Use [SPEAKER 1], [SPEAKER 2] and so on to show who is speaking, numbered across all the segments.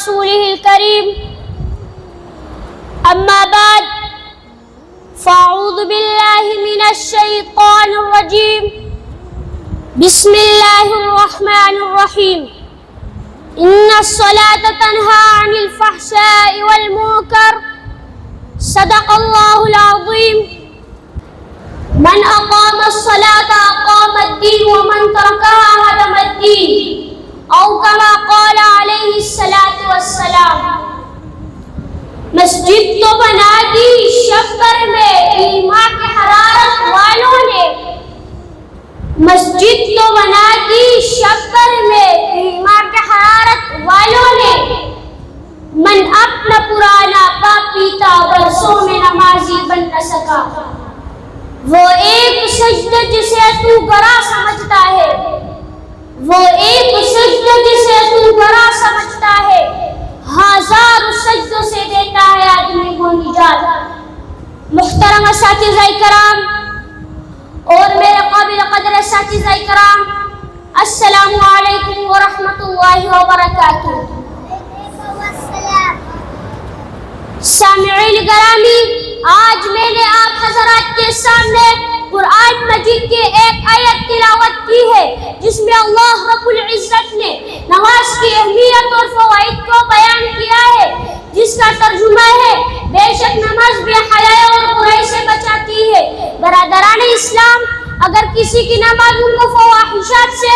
[SPEAKER 1] رسوله الكريم أما بعد فأعوذ بالله من الشيطان الرجيم بسم الله الرحمن الرحيم إن الصلاة تنهى عن الفحشاء والمنكر صدق الله العظيم من أقام الصلاة أقام الدين ومن تركها هدم الدين أو كما قال عليه الصلاة والسلام مسجد تو بنا دی شبر میں ایمان کی حرارت والوں نے مسجد تو بنا دی شبر میں ایمان کی حرارت والوں نے من اپنا پرانا پاپ پیتا برسوں میں نمازی بن نہ سکا وہ ایک سجدہ جسے تو گرا سمجھتا ہے وہ ایک سجدہ جسے تو گرا سمجھتا ہے ہزار سجدوں سے دیتا ہے آدمی کو نجات محترم اساتذہ کرام اور میرے قابل قدر اساتذہ کرام السلام علیکم ورحمۃ اللہ وبرکاتہ سامعین گرامی آج میں نے آپ حضرات کے سامنے قرآن مجید کے ایک آیت تلاوت کی ہے جس میں اللہ رب العزت نے نماز کی اہمیت اور فوائد کو بیان کیا ہے جس کا ترجمہ ہے بے شک نماز بے حیائی اور برائی سے بچاتی ہے برادران اسلام اگر کسی کی نماز ان کو فواحشات سے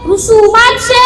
[SPEAKER 1] رسومات سے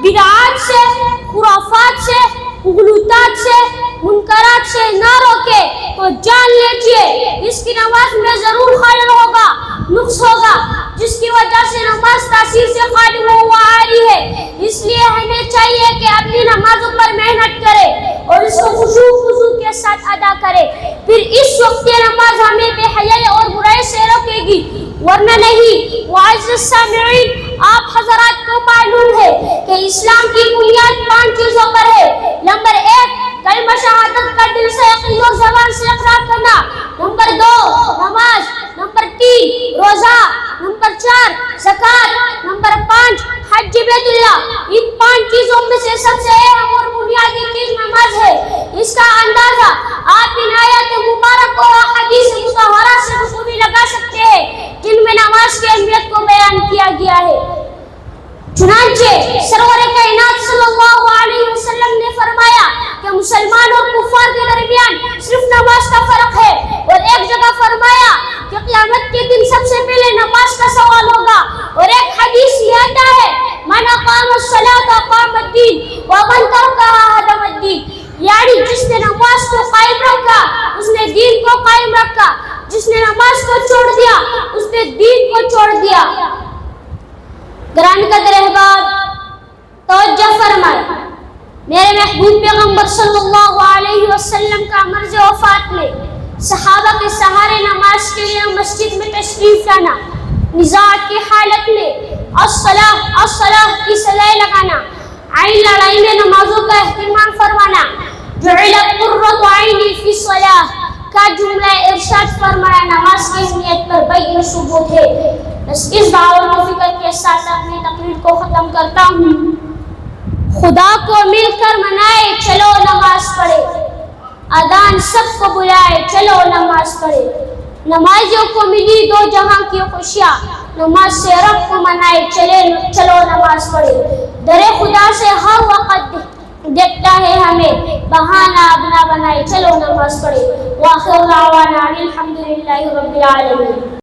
[SPEAKER 1] بدعات سے خرافات سے غلوطات سے منکرات سے نہ روکے تو جان لیجئے اس کی نماز میں ضرور خلل ہوگا نقص ہوگا جس کی وجہ سے نماز تاثیر سے خالی ہوا آ رہی ہے اس لیے ہمیں چاہیے کہ اپنی نمازوں پر محنت کرے اور اس کو خضوع کے ساتھ ادا کرے پھر اس وقت یہ نماز ہمیں بے حیائی اور برائی سے روکے گی ورنہ نہیں معزز سامعین آپ حضرات کو معلوم ہے کہ اسلام کی بنیاد 5 چیزوں پر ہے نمبر 1 کلمہ شہادت کا دل سے یقین اور زبان سے اقرار کرنا نمبر 2 نماز نمبر 3 روزہ نمبر 4 زکوٰۃ نمبر 5 حج بیت اللہ ان 5 چیزوں میں سے سب سے اہم اور بنیادی چیز نماز ہے اس کا اندازہ آپ ان آیات مبارک اور احادیث مطہرہ سے بخوبی لگا سکتے ہیں جن میں نماز کی اہمیت کو بیان کیا گیا ہے چنانچہ سرور کائنات صلی اللہ علیہ وسلم نے فرمایا کہ مسلمان اور کفار کے درمیان صرف نماز کا فرق ہے اور ایک جگہ فرمایا کہ قیامت کے دن سب سے پہلے نماز کا سوال ہوگا اور ایک حدیث یہ آتا ہے من اقام الصلاۃ اقام الدین ومن ترکها هدم الدین یعنی جس نے نماز کو قائم رکھا اس نے دین کو قائم رکھا جس نے نماز کو چھوڑ دیا اس نے دین کو چھوڑ دیا گرامی قدر احباب توجہ فرمائے میرے محبوب پیغمبر صلی اللہ علیہ وسلم کا مرض وفات میں صحابہ کے سہارے نماز کے لیے مسجد میں تشریف لانا نزاعت کی حالت میں الصلاۃ کی صلاح لگانا عین لڑائی میں نمازوں کا اہتمام فرمانا جعلت قرۃ عینی فی الصلاۃ کا جملہ ارشاد فرمایا نماز کی اہمیت پر بین ثبوت ہے بس اس دعوت و فکر کے ساتھ اپنی تقریر کو ختم کرتا ہوں خدا کو مل کر منائے چلو نماز پڑھے اذان سب کو بلائے چلو نماز پڑھے نمازیوں کو ملی 2 جہاں کی خوشیاں نماز سے رب کو منائے چلو نماز پڑھے در خدا سے ہر وقت دیکھتا ہے ہمیں بہانہ ابنا بنائے چلو نماز پڑھے وآخر دعوانا الحمدللہ رب العالمین